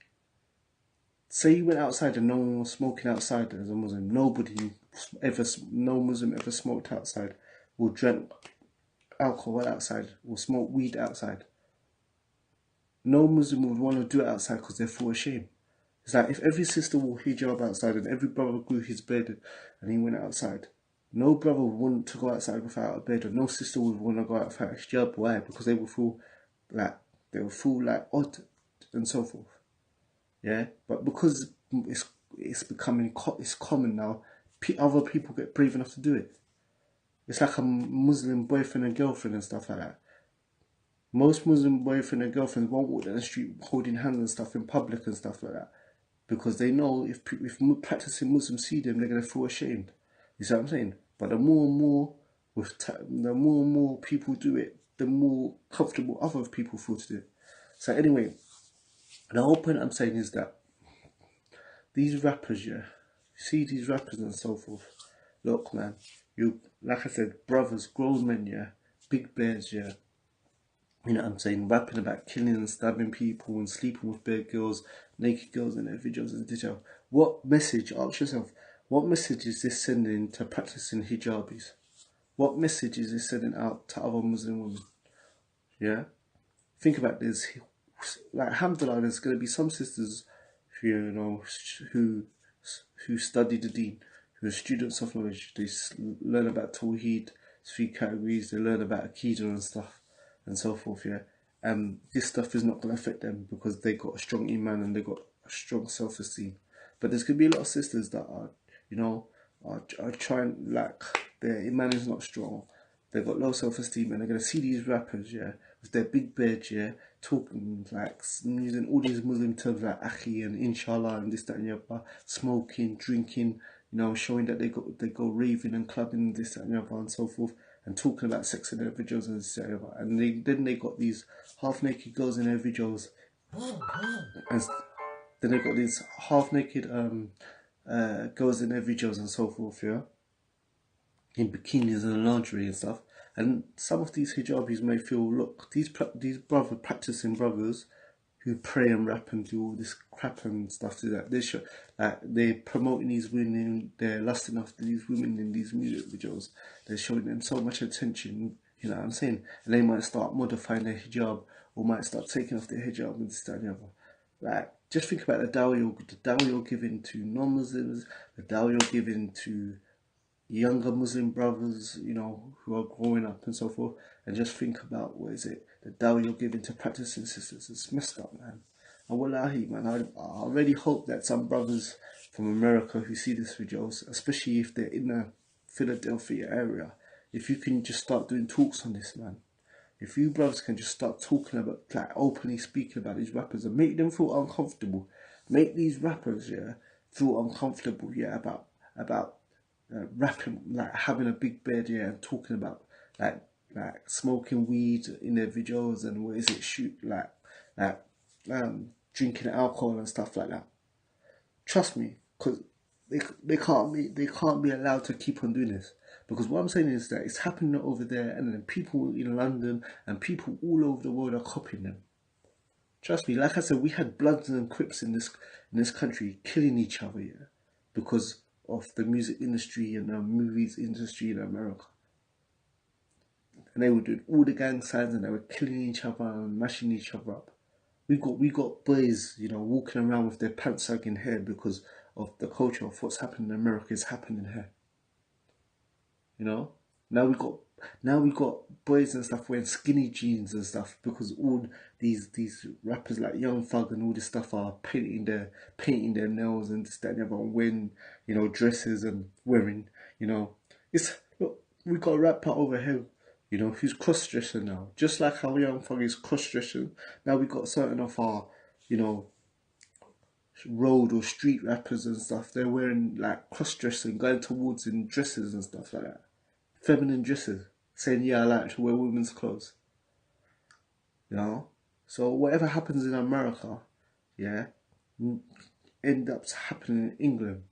Say you went outside and no one was smoking outside as a Muslim. No Muslim ever smoked outside, or drank alcohol outside, or smoked weed outside. No Muslim would want to do it outside because they feel ashamed. It's like, if every sister wore hijab outside and every brother grew his beard and he went outside, no brother would want to go outside without a beard, or no sister would want to go out without a hijab. Why? Because like they will feel like odd and so forth. Yeah, but because it's becoming it's common now, other people get brave enough to do it. It's like a Muslim boyfriend and girlfriend and stuff like that. Most Muslim boyfriend and girlfriends won't walk down the street holding hands and stuff in public and stuff like that, because they know if practicing Muslims see them, they're gonna feel ashamed. You see what I'm saying? But the more and more the more and more people do it, the more comfortable other people feel to do it. So anyway, the whole point I'm saying is that these rappers, yeah, see these rappers and so forth. Look, man, you, like I said, brothers, grown men, yeah, big bears, yeah. You know what I'm saying? Rapping about killing and stabbing people and sleeping with bare girls, naked girls in their videos and detail. What message, ask yourself, what message is this sending to practicing hijabis? What message is this sending out to other Muslim women? Yeah? Think about this. Like, alhamdulillah, there's going to be some sisters who study the deen, who are students of knowledge. They learn about Tawheed, 3 categories, they learn about Aqidah and stuff, and so forth, yeah. This stuff is not going to affect them because they got a strong iman and they got a strong self-esteem. But there's going to be a lot of sisters that are trying, like, their iman is not strong, they've got low self-esteem, and they're going to see these rappers, yeah, with their big bed, yeah, talking, like, using all these Muslim terms like akhi and inshallah and this, that, and the other, smoking, drinking, showing that they go raving and clubbing and this, that, and the other, and so forth, and talking about sex in their videos and this, that, and the other. And then they got these half-naked girls in their videos, and then they got these half-naked girls in their videos and so forth, yeah, in bikinis and lingerie and stuff. And some of these hijabis may feel, look, these practicing brothers who pray and rap and do all this crap and stuff to that. They're promoting these women, they're lusting after these women in these music videos. They're showing them so much attention, you know what I'm saying? And they might start modifying their hijab or might start taking off their hijab and this, that, and the other. Like, just think about the dawah you're giving to non-Muslims, the dawah you're giving to younger Muslim brothers, you know, who are growing up and so forth, and just think about what is it, the dawah you're giving to practicing sisters. It's messed up, man. And wallahi, man, I really hope that some brothers from America who see these videos, especially if they're in the Philadelphia area, if you can just start doing talks on this, man. If you brothers can just start talking about, like, openly speaking about these rappers and make them feel uncomfortable, make these rappers, yeah, feel uncomfortable, yeah, about rapping, like having a big bed, yeah, and talking about like smoking weed in their videos and what is it, like drinking alcohol and stuff like that. Trust me, because they can't be allowed to keep on doing this. Because what I'm saying is that it's happening over there, and then people in London and people all over the world are copying them. Trust me, like I said, we had Bloods and Crips in this country killing each other, yeah, because of the music industry and the movies industry in America. And they were doing all the gang signs and they were killing each other and mashing each other up. We got boys, you know, walking around with their pants sagging hair because of the culture of what's happening in America is happening here. You know, now we got now we got boys and stuff wearing skinny jeans and stuff because all these rappers like Young Thug and all this stuff are painting their nails and this that and the other and wearing, you know, dresses and wearing, you know, it's look, we got a rapper over here, you know, who's cross dressing now, just like how Young Thug is cross dressing. Now we got certain of our, you know, road or street rappers and stuff. They're wearing like cross dressing, going towards in dresses and stuff like that, feminine dresses, saying, yeah, I like to wear women's clothes, you know? So whatever happens in America, yeah, end up happening in England.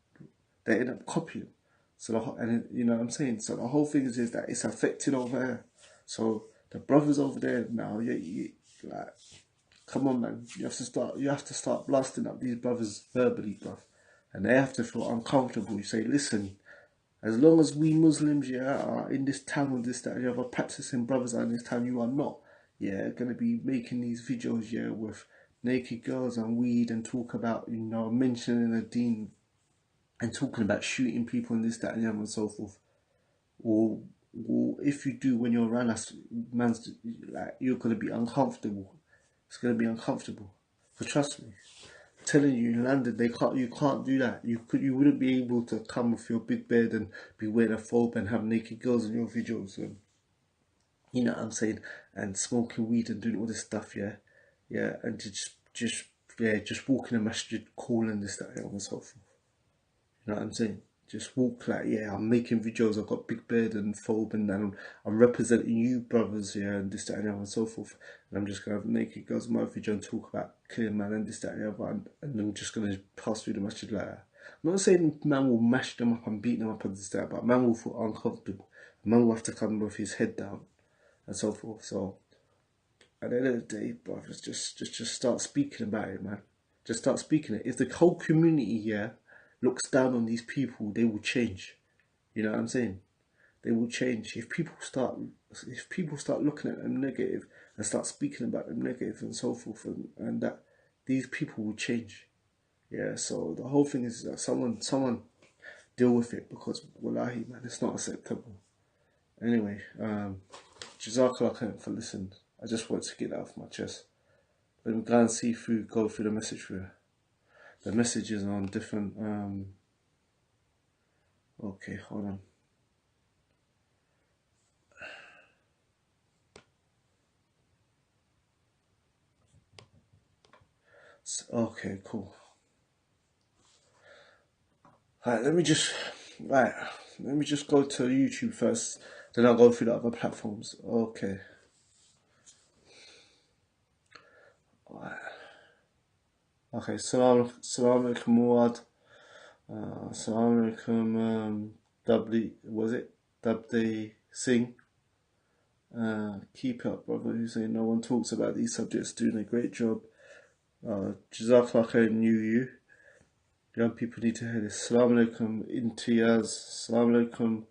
They end up copying. So and you know what I'm saying? So the whole thing is that it's affecting over here. So the brothers over there now, like, come on, man, you have to start blasting up these brothers verbally, bruv. And they have to feel uncomfortable. You say, listen, as long as we Muslims, yeah, are in this town or this, that, and the other, practicing brothers are in this town, you are not, yeah, gonna be making these videos, yeah, with naked girls and weed and talk about, you know, mentioning the deen and talking about shooting people and this, that, and the other and so forth. Or, or if you do when you're around us, man's like, you're gonna be uncomfortable. It's gonna be uncomfortable. But trust me, telling you in London you can't do that. You wouldn't be able to come with your big bed and be wearing a phobe and have naked girls in your videos and you know what I'm saying, and smoking weed and doing all this stuff, yeah. Yeah, and just yeah, just walking a masjid calling this, that, and so forth. You know what I'm saying? Just walk like, yeah, I'm making videos, I've got big bed and phobe and I'm representing you brothers, yeah, and this, that, and so forth. And I'm just gonna have naked girls in my video and talk about killing man and this, that, and the other, and I'm just gonna pass through the masjid like that. I'm not saying man will mash them up and beat them up and this, that, but man will feel uncomfortable. Man will have to come with his head down and so forth. So at the end of the day, brothers, just start speaking about it, man. Just start speaking it. If the whole community here looks down on these people, they will change. You know what I'm saying? They will change. If people start looking at them negative and start speaking about them negative and so forth, and that these people will change. Yeah. So the whole thing is that someone deal with it because wallahi, man, it's not acceptable. Anyway, Jazakallah khair for listening. I just wanted to get that off my chest. Let me go through the message for you. The messages on different. Okay, hold on. Okay, cool. Right, right. Let me just go to YouTube first. Then I'll go through the other platforms. Okay. Right. Okay. Salam alaikum Muad. Salam alaikum. Was it Dubdi Singh? Keep up, brother. Who's saying no one talks about these subjects, doing a great job. Jazakallah khair, knew you. Young people need to hear this. Assalamu alaikum, Intiyaz. Assalamu alaikum,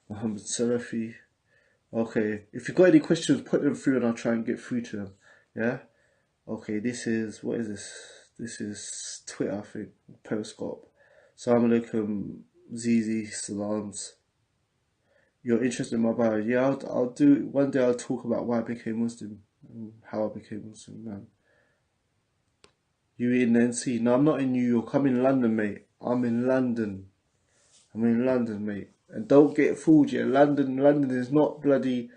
Muhammad Salafi. Okay, if you've got any questions, put them through and I'll try and get through to them. Yeah? Okay, what is this? This is Twitter, I think, Periscope. Assalamu alaikum, Zizi, salams. You're interested in my bio? Yeah, I'll do, one day I'll talk about why I became Muslim, and how I became Muslim, man. You in the NC? No, I'm not in New York, I'm in London, mate. I'm in London, mate. And don't get fooled, yeah. London is not bloody.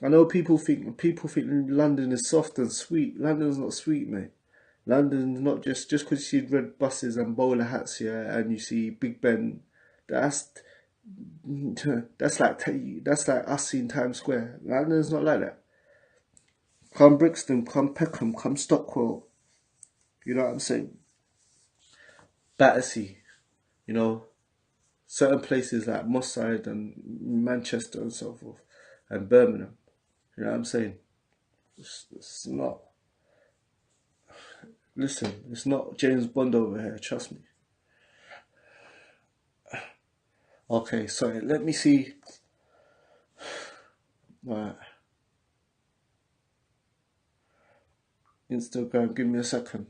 I know people think London is soft and sweet. London's not sweet, mate. London's not just because you see red buses and bowler hats here and you see Big Ben. That's like us seeing Times Square. London's not like that. Come Brixton, come Peckham, come Stockwell. You know what I'm saying? Battersea, you know, certain places like Moss Side and Manchester and so forth, and Birmingham. You know what I'm saying? It's not. Listen, it's not James Bond over here. Trust me. Okay, sorry. Let me see. Right. Instagram. Give me a second.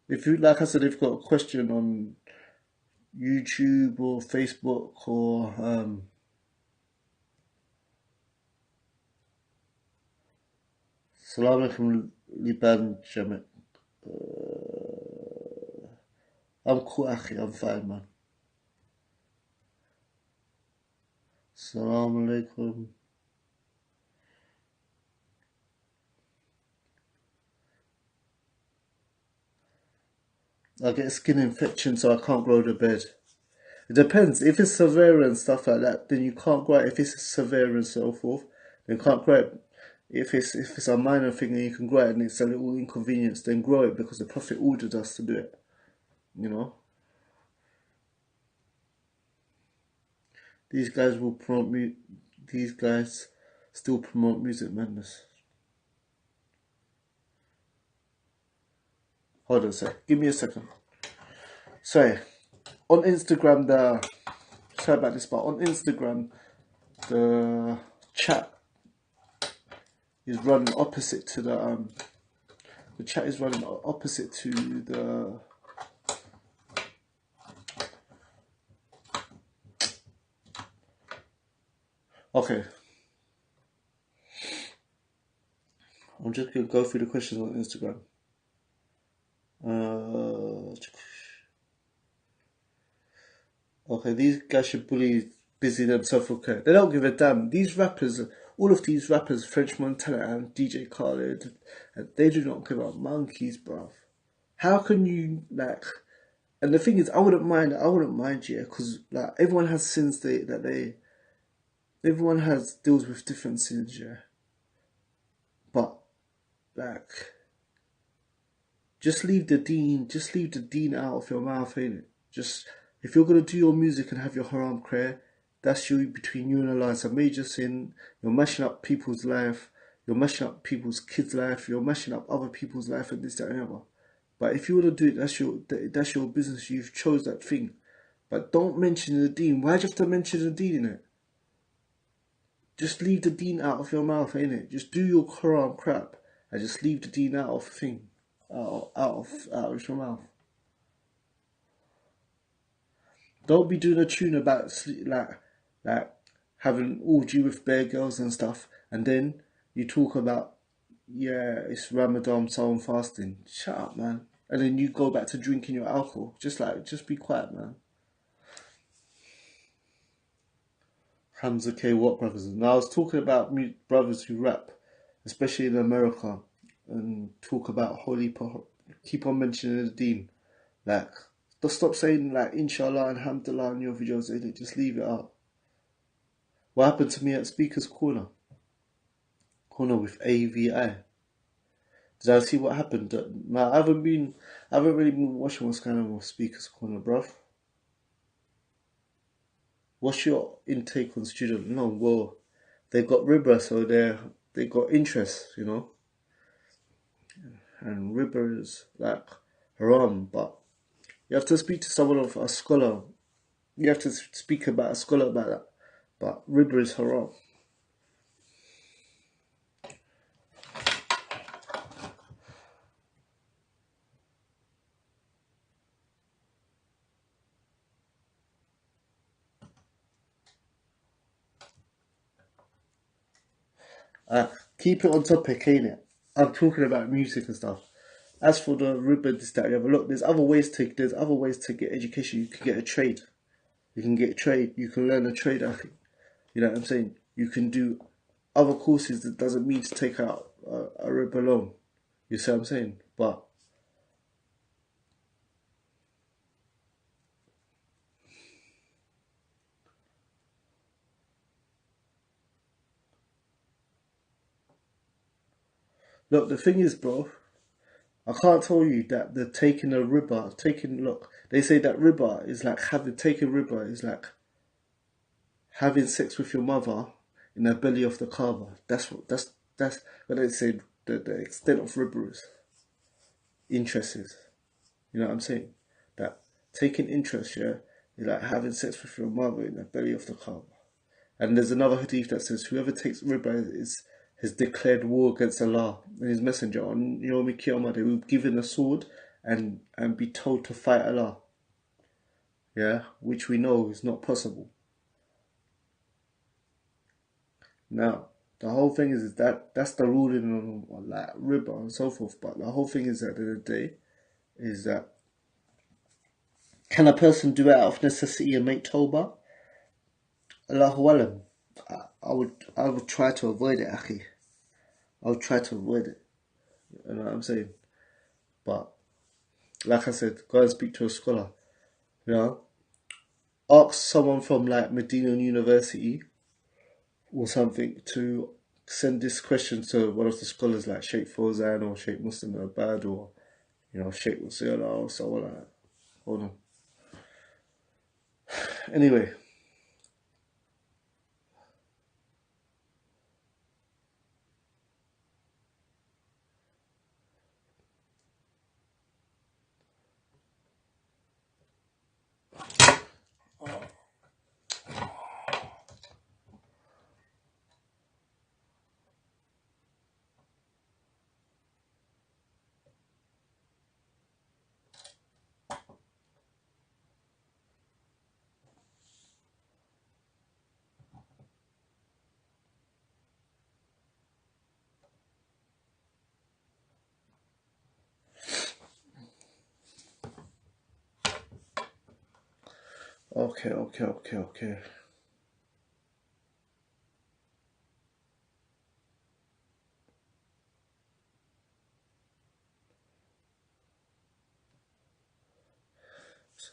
If you, like I said, if you've got a question on YouTube or Facebook or Salam alaikum Liban Jamet. I'm cool, akhi. I'm fine, man. Salam alaikum. I get a skin infection, so I can't grow the beard. It depends. If it's severe and stuff like that, then you can't grow it. If it's severe and so forth, then you can't grow it. If it's a minor thing and you can grow it and it's a little inconvenience, then grow it because the Prophet ordered us to do it. You know? These guys will promote these guys still promote music madness. Hold on a sec. Give me a second. Sorry. On Instagram sorry about this, but on Instagram the chat is running opposite to the chat is running opposite to the okay. I'm just gonna go through the questions on Instagram. Okay, these guys should busy themselves with care. They don't give a damn. These rappers, all of these rappers, French Montana and DJ Khaled, they do not give a monkeys, bruv. How can you like? And the thing is, I wouldn't mind, yeah, because like everyone has sins everyone has deals with different sins, yeah. But like, just leave the deen out of your mouth, ain't it? Just if you're gonna do your music and have your haram prayer, that's you between you and Allah. It's a major sin. You're mashing up people's life. You're mashing up people's kids' life. You're mashing up other people's life and this, that, and other. But if you want to do it, that's your business. You've chose that thing. But don't mention the deen. Why'd you have to mention the deen in it? Just leave the deen out of your mouth, ain't it? Just do your Quran crap and just leave the deen out of the thing, out of your mouth. Don't be doing a tune about like having orgy with bare girls and stuff, and then you talk about it's Ramadan, so I'm fasting. Shut up, man. And then you go back to drinking your alcohol. Just be quiet, man. Hamza K. Watt brothers. Now I was talking about brothers who rap, especially in America, and talk about holy. Keep on mentioning the deen, like. Just stop saying like inshallah and alhamdulillah in your videos, just leave it out. What happened to me at Speaker's Corner with AVI? Did I see what happened? Now I haven't been I haven't really been watching what's going on with Speaker's Corner, bruv. What's your intake on student? No, well, they got riba, so they got interest, you know, and riba is like haram. But you have to speak to someone of a scholar. You have to speak about a scholar about that. But riba is haram. Uh, Keep it on topic, ain't it? I'm talking about music and stuff. As for the riba, this that the other, look, there's other ways to get education. You can get a trade. You can get a trade. You can learn a trade. I think. You know what I'm saying? You can do other courses that doesn't mean to take out a riba loan. You see what I'm saying? But look, the thing is, bro, I can't tell you that the taking a riba, look, they say that riba is like taking riba is like having sex with your mother in the belly of the Kaaba. That's what they say the extent of riba is. Interest is. You know what I'm saying? That taking interest, yeah, is like having sex with your mother in the belly of the Kaaba. And there's another hadith that says whoever takes riba is has declared war against Allah and His Messenger. On Yom Qiyamah, they will be given a sword and be told to fight Allah. Yeah, which we know is not possible. Now, the whole thing is that that's the ruling on like riba and so forth. But the whole thing is at the end of the day is that can a person do it out of necessity and make tawbah? Allahu alam. I would try to avoid it, akhi. I would try to avoid it. You know what I'm saying? But like I said, go and speak to a scholar. You know, ask someone from like Medina University or something to send this question to one of the scholars like Sheikh Fawzan or Sheikh Muslim Abad or Sheikh Wasila or someone like that. Hold on. Anyway, okay.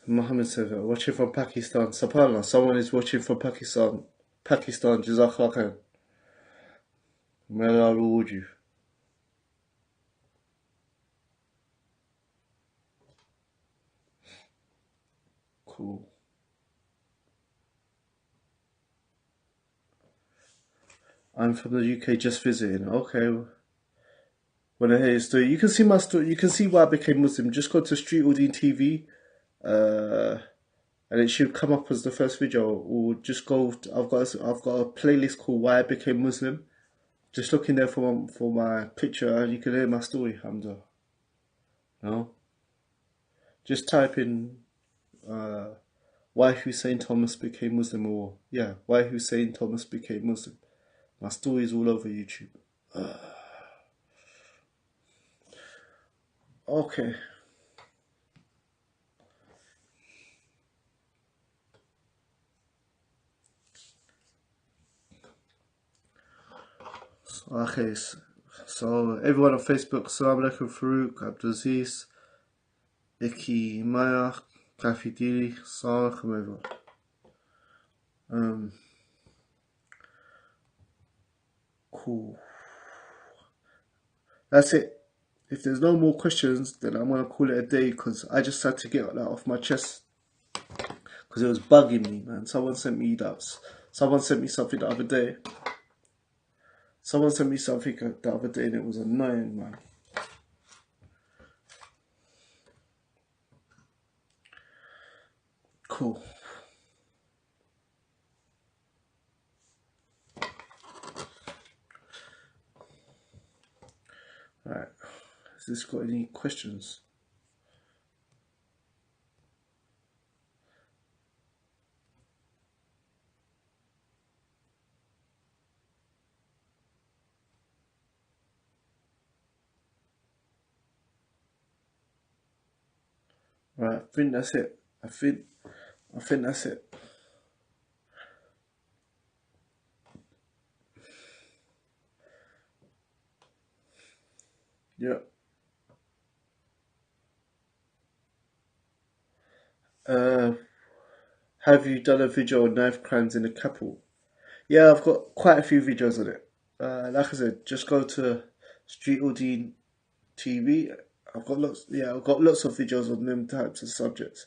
Mohammed said, watching from Pakistan. Subhanallah, someone is watching from Pakistan. Pakistan, Jazakallah khair. May Allah reward you. Cool. I'm from the UK just visiting. Okay. When I hear your story, you can see my story. You can see why I became Muslim. Just go to Street Audience TV, uh, and it should come up as the first video. Or just go. I've got a playlist called Why I Became Muslim. Just look in there for my picture, and you can hear my story. Hamza. No, just type in why Hussein Thomas became Muslim, or yeah, why Hussein Thomas became Muslim. My story is all over YouTube. Okay. Okay, so everyone on Facebook, Assalamu alaikum, Farouk, Abdulaziz, Iki, Maya, Kafidiri, Assalamu alaikum, everyone. Um, cool. That's it. if there's no more questions, then I'm gonna call it a day because I just had to get that off my chest because it was bugging me, man. Someone sent me something the other day. Someone sent me something the other day and it was annoying, man. Cool. Alright. Has this got any questions? Right, I think that's it. I think that's it. Yeah. Have you done a video on knife crimes in the capital? Yeah, I've got quite a few videos on it. Like I said, just go to Street Audine TV. I've got lots. Yeah, I've got lots of videos on them types of subjects.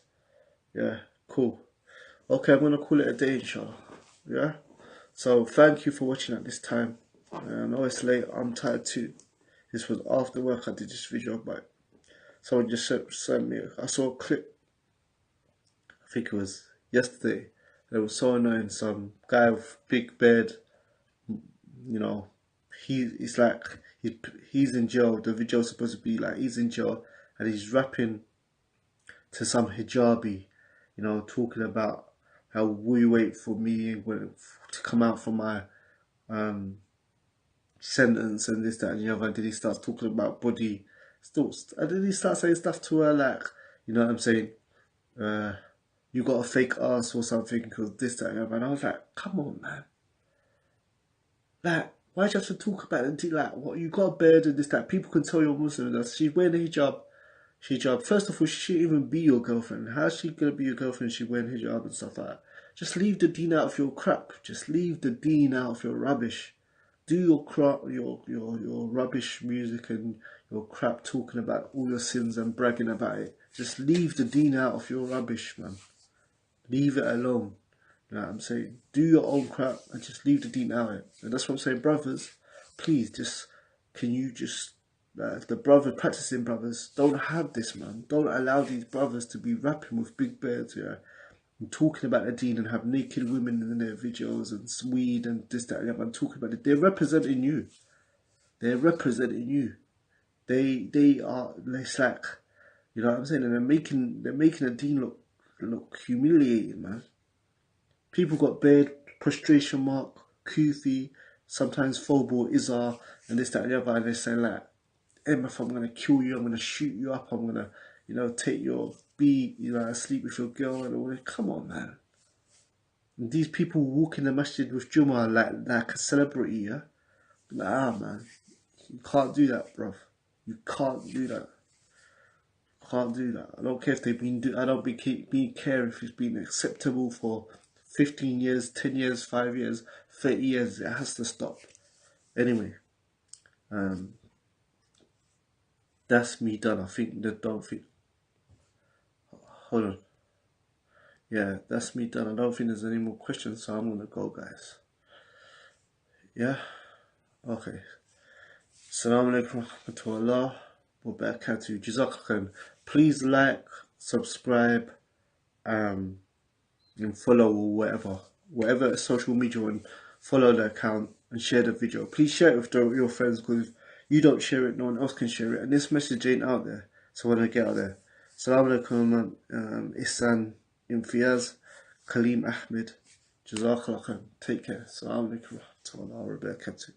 Yeah, cool. Okay, I'm gonna call it a day, inshallah. Yeah. So thank you for watching at this time. I know it's late. I'm tired too. This was after work. I did this video, but someone just sent me. I saw a clip. I think it was yesterday. It was so annoying. Some guy with big beard. You know, he's like he's in jail. The video's supposed to be like he's in jail and he's rapping to some hijabi. You know, talking about how we wait for me to come out from my um sentence and this, that, and the other. And then he starts talking about body. And then he starts saying stuff to her like, you know what I'm saying? Uh, you got a fake ass or something because this, that, and the other. And I was like, come on, man. Like, why do you have to talk about it until like what you got a beard and this, that? People can tell you're Muslim. That she's wearing a hijab. Hijab. First of all, she shouldn't even be your girlfriend. How's she gonna be your girlfriend if she's wearing hijab and stuff like that? Just leave the deen out of your crap. Just leave the deen out of your rubbish. Do your crap, your rubbish music and your crap talking about all your sins and bragging about it. Just leave the deen out of your rubbish, man. Leave it alone. You know what I'm saying? Do your own crap and just leave the deen out of it. And that's what I'm saying, brothers. Please, can you just the brothers, practicing brothers, don't have this, man. Don't allow these brothers to be rapping with big beards, yeah, and talking about the deen and have naked women in their videos and weed and this, that, and the other. And talking about it. They're representing you. They're representing you. They are. It's like, you know what I'm saying? And they're making the deen look humiliating, man. People got beard, prostration mark, kufi, sometimes phobo, izar, and this, that, and the other. And they're saying like, if I'm gonna kill you, I'm gonna shoot you up, I'm gonna, you know, take your beat, you know, sleep with your girl and all that. Come on, man. And these people walk in the masjid with Juma like a celebrity, yeah? Nah, man. You can't do that, bruv. You can't do that. Can't do that. I don't care if they've been I don't care if it's been acceptable for 15 years, 10 years, 5 years, 30 years. It has to stop. Anyway, um, that's me done. I think that don't think. Hold on. Yeah, that's me done. I don't think there's any more questions, so I'm gonna go, guys. Yeah. Okay. Assalamu alaikum warahmatullah wabarakatuh. Jazakallah. Please like, subscribe, and follow or whatever social media, and follow the account and share the video. Please share it with your friends because if you don't share it, no one else can share it. And this message ain't out there, so when I get out there. Assalamu alaikum, Ihsan Imtiaz, Kaleem Ahmed, Jazakallah. Take care. Assalamu alaikum wa rahmatullahi wa barakatuh.